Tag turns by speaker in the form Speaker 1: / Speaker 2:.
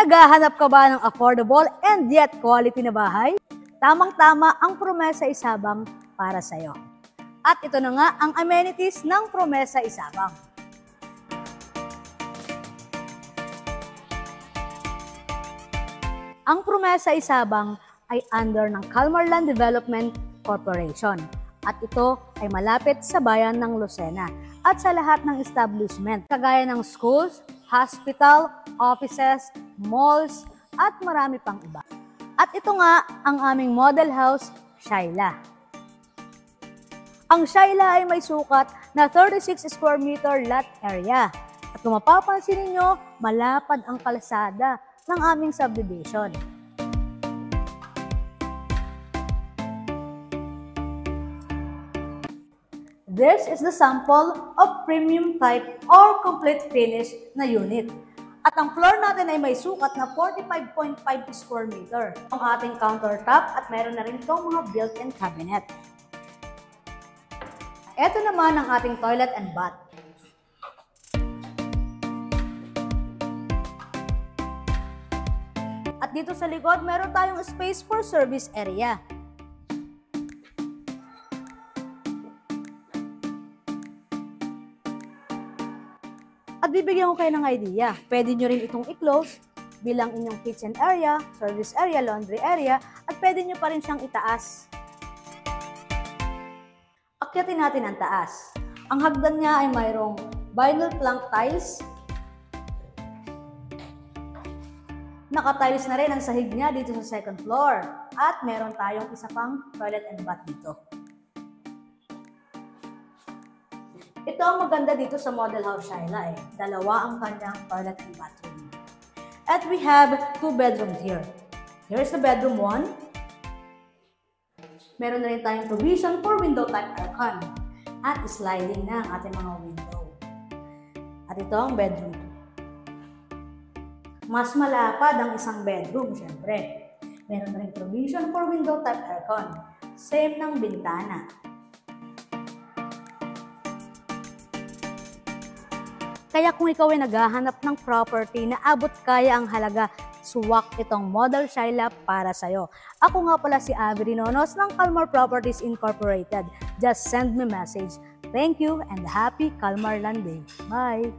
Speaker 1: Naghahanap ka ba ng affordable and yet quality na bahay? Tamang-tama ang Promesa Isabang para sa'yo. At ito na nga ang amenities ng Promesa Isabang. Ang Promesa Isabang ay under ng Calmar Land Development Corporation at ito ay malapit sa bayan ng Lucena at sa lahat ng establishment kagaya ng schools, hospital, offices, malls at marami pang iba. At ito nga ang aming model house, Shyla. Ang Shyla ay may sukat na 36 square meter lot area. At kung mapapansin ninyo, malapad ang kalsada ng aming subdivision. This is the sample of premium type or complete finish na unit. At ang floor natin ay may sukat na 45.5 square meter. Ang ating countertop at meron na rin itong mga built-in cabinet. Ito naman ang ating toilet and bath. At dito sa likod, meron tayong space for service area. At bibigyan ko kayo ng idea. Pwede nyo rin itong i-close bilang inyong kitchen area, service area, laundry area, at pwede nyo pa rin siyang itaas. Akyatin natin ang taas. Ang hagdan niya ay mayroong vinyl plank tiles. Naka-tiles na rin ang sahig niya dito sa second floor. At meron tayong isa pang toilet and bath dito. Ito ang maganda dito sa model house Shyla eh. Dalawa ang kanyang toilet and bathroom. At we have 2 bedrooms here. Here's the bedroom 1. Meron na rin tayong provision for window type aircon. At sliding na ang ating mga window. At ito ang bedroom 2. Mas malapad ang isang bedroom, syempre. Meron na rin provision for window type aircon. Same ng bintana. Kaya kung ikaw ay naghahanap ng property na abot kaya ang halaga, suwak itong model Shyla para sa'yo. Ako nga pala si Avery Nonos ng Calmar Properties Incorporated. Just send me message. Thank you and happy Calmar Land Day. Bye!